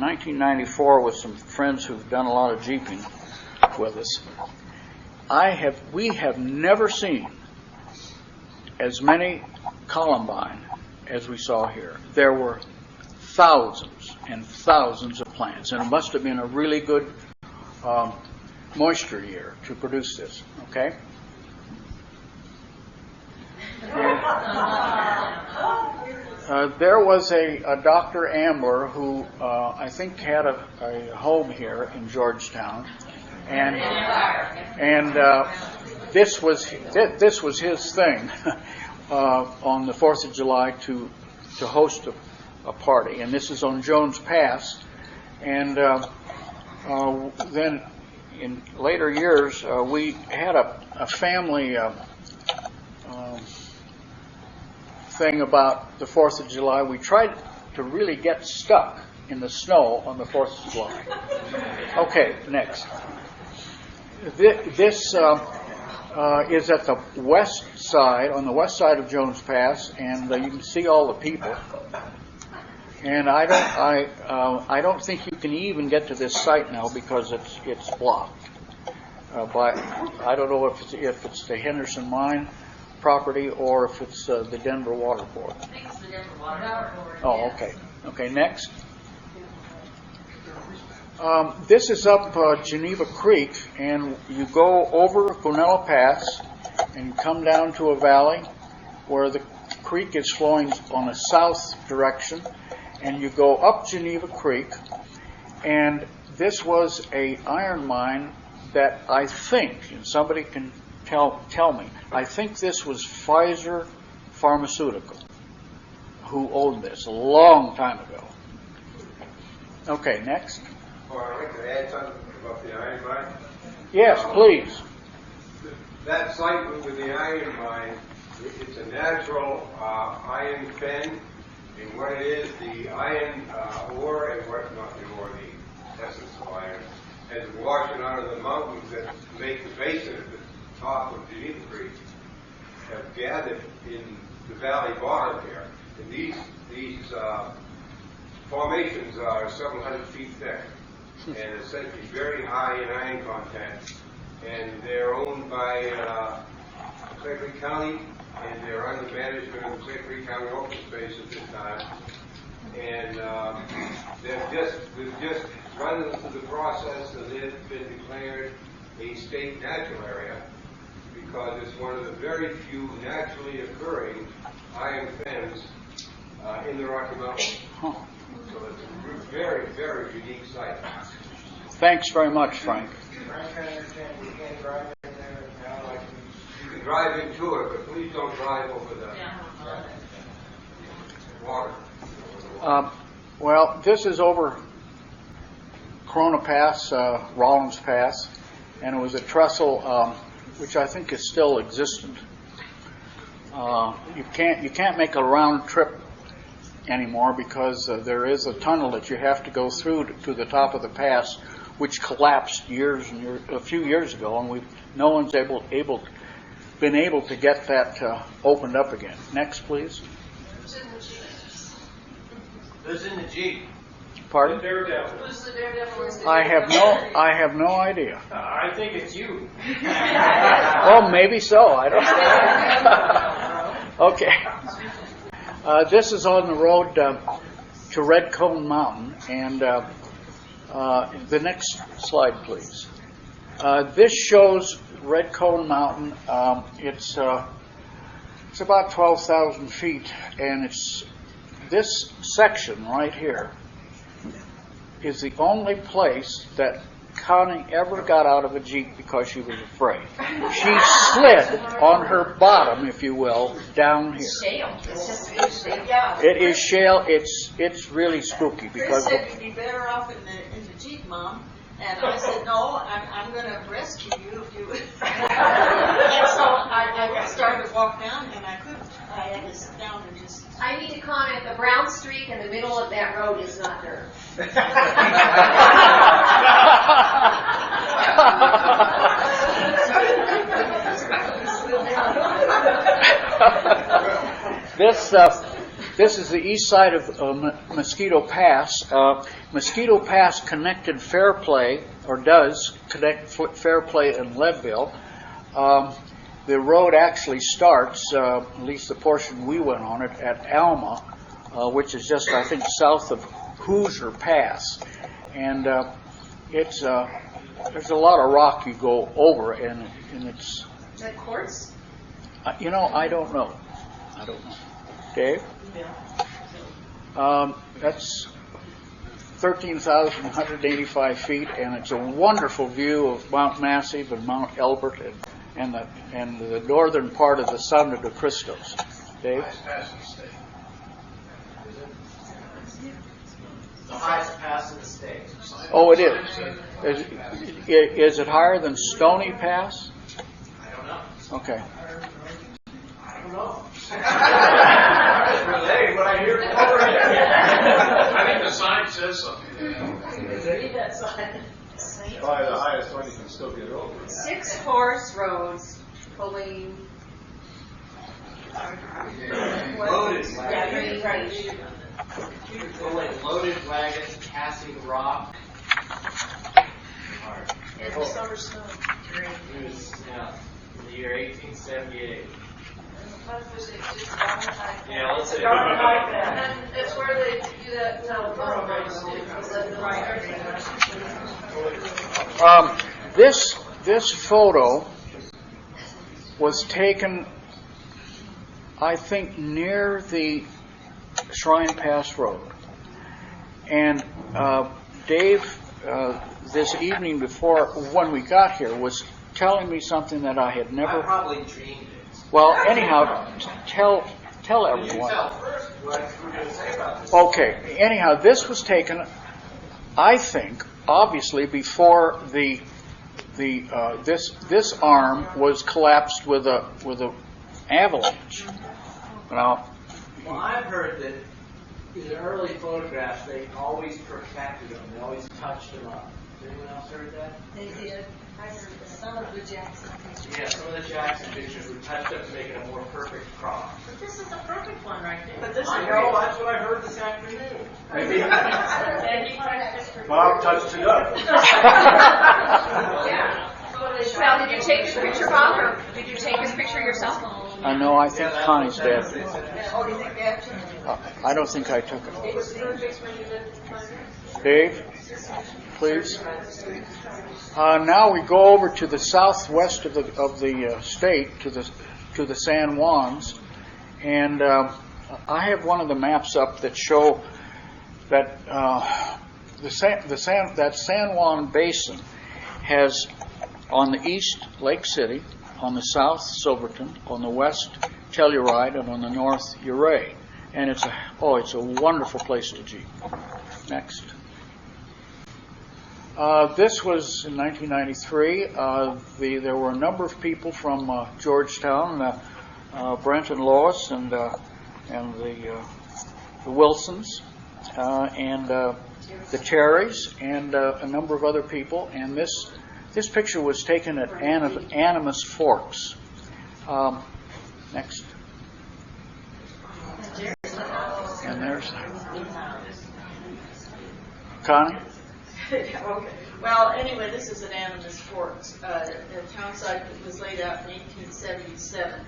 1994 with some friends who've done a lot of jeeping with us. We have never seen as many columbine as we saw here. There were thousands and thousands of plants, and it must have been a really good moisture year to produce this. Okay. There was a Dr. Ambler who I think had a home here in Georgetown, and this was his thing on the 4th of July to host a party, and this is on Jones Pass, and then in later years we had a family thing about the 4th of July. We tried to really get stuck in the snow on the 4th of July. Okay, next. This is at the west side, on the west side of Jones Pass, and you can see all the people. And I don't think you can even get to this site now because it's blocked. But I don't know if it's the Henderson Mine property or if it's the Denver Water Board. I think it's the Denver Water Board. Oh, okay. Okay, next. This is up Geneva Creek, and you go over Gunella Pass and come down to a valley where the creek is flowing on a south direction, and you go up Geneva Creek, and this was a iron mine that I think, and somebody can tell me, I think this was Pfizer Pharmaceutical who owned this a long time ago. Okay, next. Oh, I'd like to add something about the iron mine. Yes, please. That site with the iron mine, it's a natural iron fen, and what it is, the iron ore and what not the ore, the essence of iron, has washing out of the mountains that make the basin at the top of Geneva Creek, have gathered in the valley bottom here. And these formations are several hundred feet thick and essentially very high in iron content. And they're owned by Clay Creek County, and they're under management of the Clay Creek County Open Space at this time. And we've just run them through the process of it been declared a state natural area because it's one of the very few naturally occurring iron fens in the Rocky Mountains. So it's a very, very unique site. Thanks very much, Frank. Frank, I understand you can't drive in there now like You can drive into it, but please don't drive over the water. Well, this is over Corona Pass, Rollins Pass, and it was a trestle which I think is still existent. You can't make a round trip anymore because there is a tunnel that you have to go through to the top of the pass, which collapsed a few years ago, and no one's been able to get that opened up again. Next, please. Who's in the Jeep? Pardon? The Daredevil. Who's the Daredevil? I have no idea. I think it's you. Well, maybe so. I don't know. Okay. This is on the road to Red Cone Mountain, and the next slide, please. This shows Red Cone Mountain. It's about 12,000 feet, and this section right here is the only place that Connie ever got out of a Jeep because she was afraid. She slid on her bottom, if you will, down here. Shale. It's shale. Yeah. It is shale. It's really spooky because. Chris said you'd be better off in the Jeep, Mom. And I said, no, I'm going to rescue you if you. And so I started to walk down, and I couldn't. I had to sit down and just. I need to comment, the brown streak in the middle of that road is not dirt. This is the east side of Mosquito Pass. Mosquito Pass connected Fairplay, or does connect Fairplay and Leadville. The road actually starts, at least the portion we went on it, at Alma, which is just, I think, south of Hoosier Pass. And there's a lot of rock you go over, and it's... Is that quartz? I don't know. Dave? That's 13,185 feet, and it's a wonderful view of Mount Massive and Mount Elbert and the northern part of the Sangre de Cristos. Dave? The highest pass in the state. Oh, it is. Is it higher than Stony Pass? I don't know. Okay. I don't know. That's related what I hear over here. I think the sign says something. Read that sign. Probably the highest one you can still get over. 6 horse roads pulling. Loaded Yeah, wagon. you're right. Pulling loaded wagons, passing rock. And the summer snow. It was, in the year 1878. Yeah, let's say. And it's where they do that now. This photo was taken, I think, near the Shrine Pass Road. And Dave, this evening before, when we got here, was telling me something that I had never... I probably dreamed it. Well, anyhow, tell everyone. You tell first what we're going to say about this. Okay. Anyhow, this was taken, I think, obviously before this arm was collapsed with a avalanche. Now, Well, I've heard that in the early photographs, they always protected them. They always touched them up. Has anyone else heard that? They did. I heard some of the Jackson pictures. Yeah, some of the Jackson pictures were touched up to make it a more perfect cross. But this is a perfect one right there. But this I is know, that's what I heard this afternoon. And he touched it. Bob touched it up. Yeah. Well, did you take his picture, Bob, or did you take his picture yourself? I know, I think Connie's dead. Oh, you think that? I don't think I took it. It was perfect when you lived in Congress. Dave, please. Now we go over to the southwest of the state, to the San Juans, and I have one of the maps up that show that that San Juan Basin has on the east Lake City, on the south Silverton, on the west Telluride, and on the north Ouray, and it's a wonderful place to jeep. Next. This was in 1993. There were a number of people from Georgetown, Brent and Lois, and the Wilsons, and the Terrys, and a number of other people. And this picture was taken at Animas Forks. Next. And there's Connie. Okay. Well, anyway, this is at Animas Forks. The town site was laid out in 1877.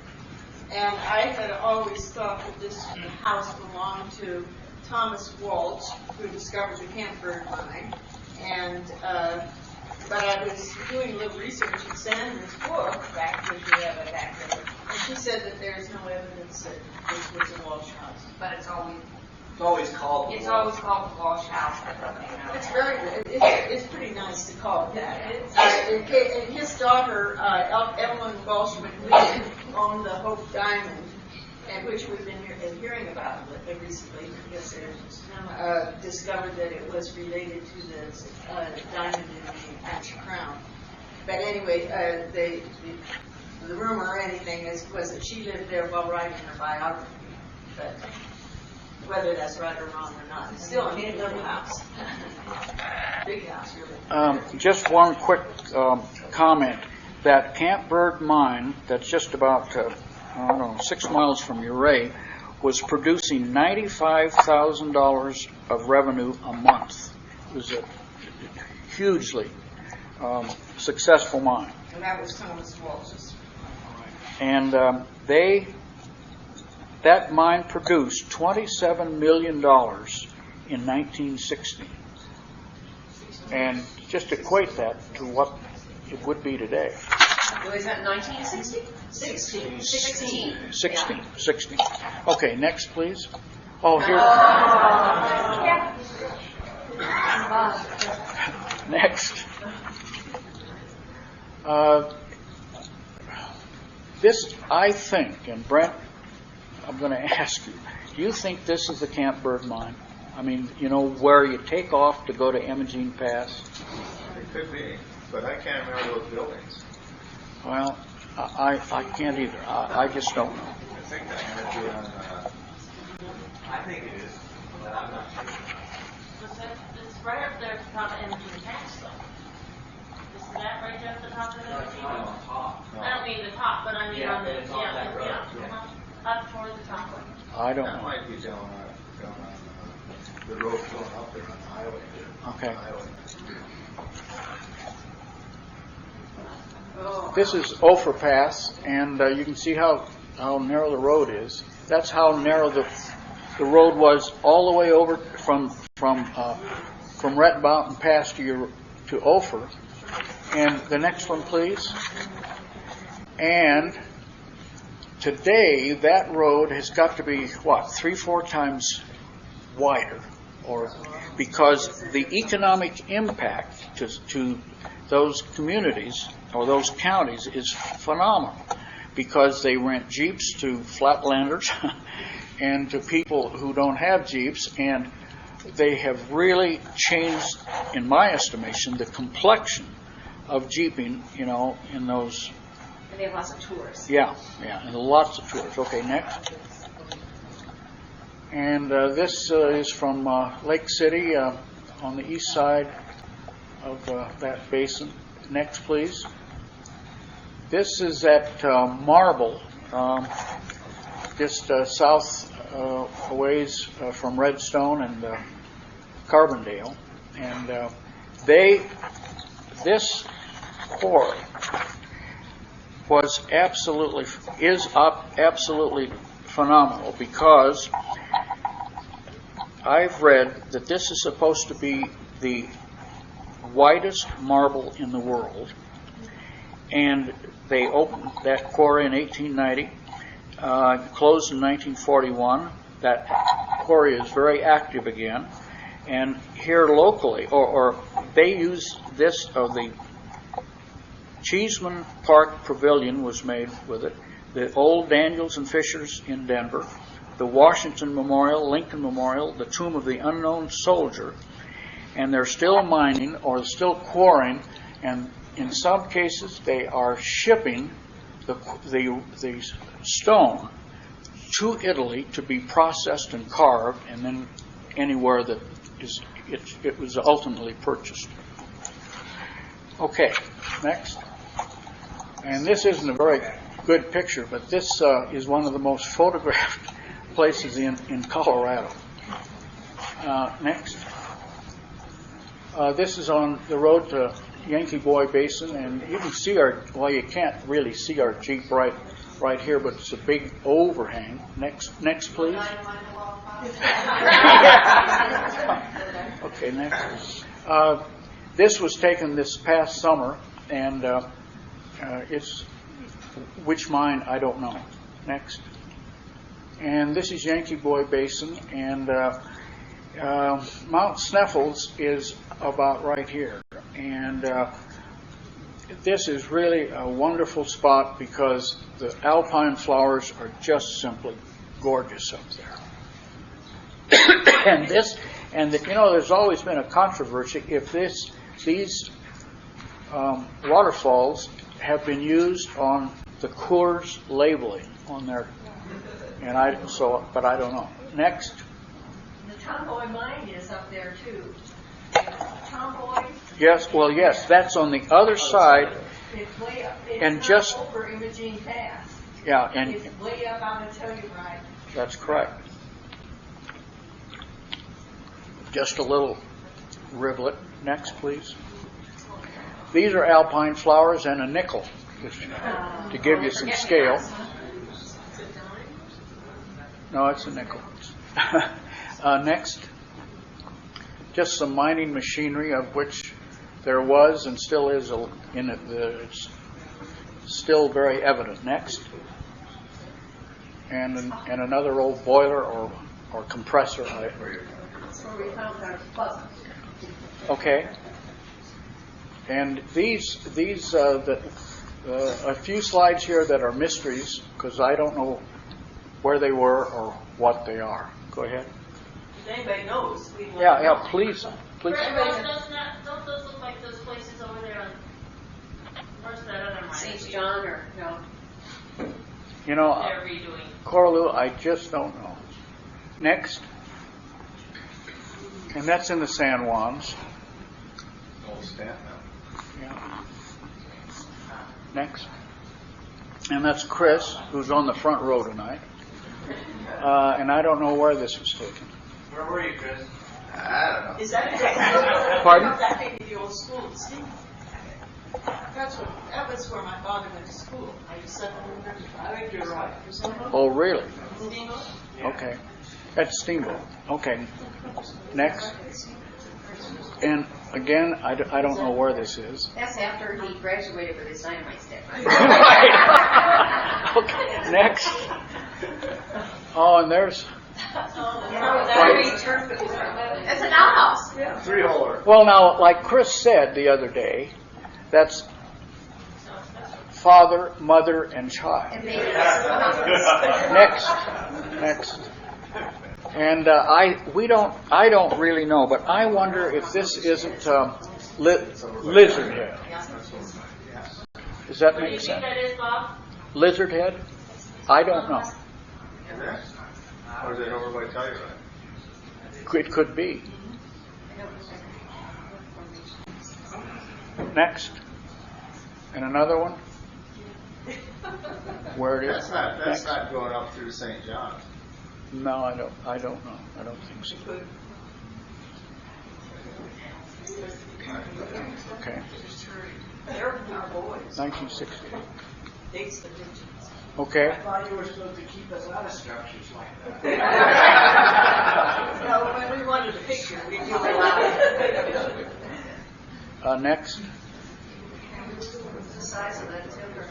And I had always thought that this house belonged to Thomas Walsh, who discovered the Campbird mine. And but I was doing a little research in Sandra's book, which we have a back there, and she said that there's no evidence that this was a Walsh house. But it's always called. It's always called the Walsh House. It's very good. It's pretty nice to call it that. And his daughter, Evelyn Walsh McLean, owned the Hope Diamond, and which we've been hearing about recently, because discovered that it was related to the diamond in the Ancient Crown. But anyway, the rumor or anything was that she lived there while writing her biography. But whether that's right or wrong or not, it's still a neat little house. Big house, really. Just one quick comment. That Campbird mine, that's just about 6 miles from Ouray, was producing $95,000 of revenue a month. It was a hugely successful mine. And that was Thomas Walsh's. And that mine produced $27 million in 1960. And just equate that to what it would be today. Was that 1960? 16. Okay, next, please. Oh, here. Next. This, I think, and Brent, I'm going to ask you, do you think this is the Campbird mine? I mean, where you take off to go to Imogene Pass? It could be, but I can't remember those buildings. Well, I can't either. I just don't know. I think that might be on. I think it is, but I'm not sure. It's right up there at the top of Imogene Pass, though. Isn't that right there at the top of Imogene? On top. I don't mean the top, but I mean on the, it's on that road. up toward the top. I don't That know. might be down on the road going up there on the highway. Okay. Highway. This is Ophir Pass, and you can see how narrow the road is. That's how narrow the road was all the way over from Red Mountain Pass to Ophir. And the next one, please. And today, that road has got to be, 3-4 times wider, or because the economic impact to those communities or those counties is phenomenal, because they rent Jeeps to flatlanders and to people who don't have Jeeps, and they have really changed, in my estimation, the complexion of Jeeping, in those. And they have lots of tours. Yeah, and lots of tours. Okay, next. And this is from Lake City on the east side of that basin. Next, please. This is at Marble, just south a ways from Redstone and Carbondale. And this quarry is absolutely phenomenal, because I've read that this is supposed to be the whitest marble in the world, and they opened that quarry in 1890, closed in 1941. That quarry is very active again, and here locally, or they use this, the Cheeseman Park Pavilion was made with it, the old Daniels and Fishers in Denver, the Washington Memorial, Lincoln Memorial, the Tomb of the Unknown Soldier, and they're still mining or still quarrying, and in some cases they are shipping the stone to Italy to be processed and carved, and then anywhere that it was ultimately purchased. Okay, next. And this isn't a very good picture, but this is one of the most photographed places in Colorado. Next. This is on the road to Yankee Boy Basin, and you can see you can't really see our Jeep right here, but it's a big overhang. Next, please. Okay, next. This was taken this past summer, and it's which mine, I don't know. Next. And this is Yankee Boy Basin, and Mount Sneffels is about right here. And this is really a wonderful spot because the alpine flowers are just simply gorgeous up there. There's always been a controversy if these waterfalls have been used on the Coors labeling on their, but I don't know. Next. The Tomboy mine is up there too. Tomboy. Yes, well, yes, that's on the other side. It's way up. It's and not just over Imogene Pass. Yeah, and it's way up on the Telluride. That's correct. Just a little rivulet. Next, please. These are alpine flowers and a nickel, to give you some scale. No, it's a nickel. Next. Just some mining machinery, of which there was and still is in it. It's still very evident. Next. And another old boiler or compressor. That's where we found our puzzle. Okay. And these a few slides here that are mysteries because I don't know where they were or what they are. Go ahead. If anybody knows, we want Yeah, please. Don't those look like those places over there on, where's that other mine? St. John or no? They're redoing. Coraloo, I just don't know. Next. And that's in the San Juans. Old stamp now. Yeah. Next. And that's Chris, who's on the front row tonight. And I don't know where this was taken. Where were you, Chris? I don't know. Is that Pardon? That may be the old school in Steamboat. That was where my father went to school. I just said I think you're right. Oh, really? Steamboat? Okay. That's Steamboat. Okay. Next. And again, I don't know where this is. That's after he graduated with his dynamite stick. Right. Okay. Next. Oh, and there's. That's an outhouse. Yeah. 3-holer. Well, now, like Chris said the other day, that's father, mother, and child. Next. And I don't really know, but I wonder if this isn't lizard head. Does that make sense? What do you think that is, Bob? Lizard head? I don't know. Or is it over by Telluride? It could be. Next. And another one. Where it is? That's not going up through St. John. No, I don't know. I don't think so. Okay. 1960. dates the digits. Okay. I thought you were supposed to keep us out of structures like that. No, when we wanted a picture, we do allow it. Next. What's the size of that timber?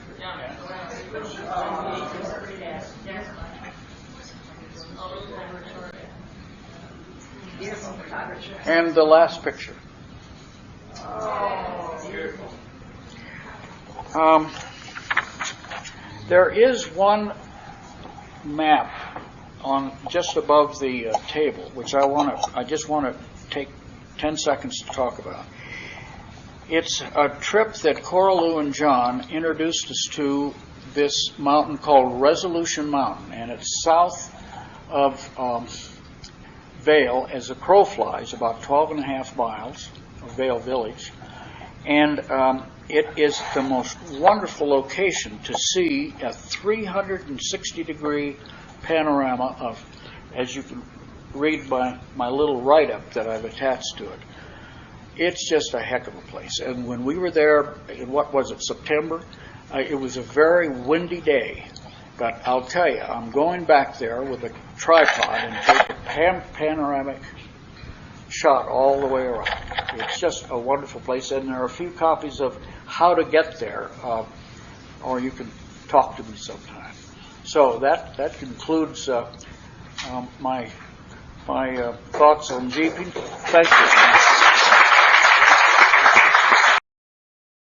And the last picture. There is one map on just above the table, which I just want to take 10 seconds to talk about. It's a trip that Coraloo and John introduced us to this mountain called Resolution Mountain, and it's south of Vail as the crow flies, about 12 and a half miles of Vail Village. And it is the most wonderful location to see a 360-degree panorama of, as you can read by my little write-up that I've attached to it. It's just a heck of a place. And when we were there, in what was it, September? It was a very windy day. But I'll tell you, I'm going back there with a tripod and take a panoramic shot all the way around. It's just a wonderful place, and there are a few copies of how to get there, or you can talk to me sometime. So that concludes my thoughts on jeeping. Thank you.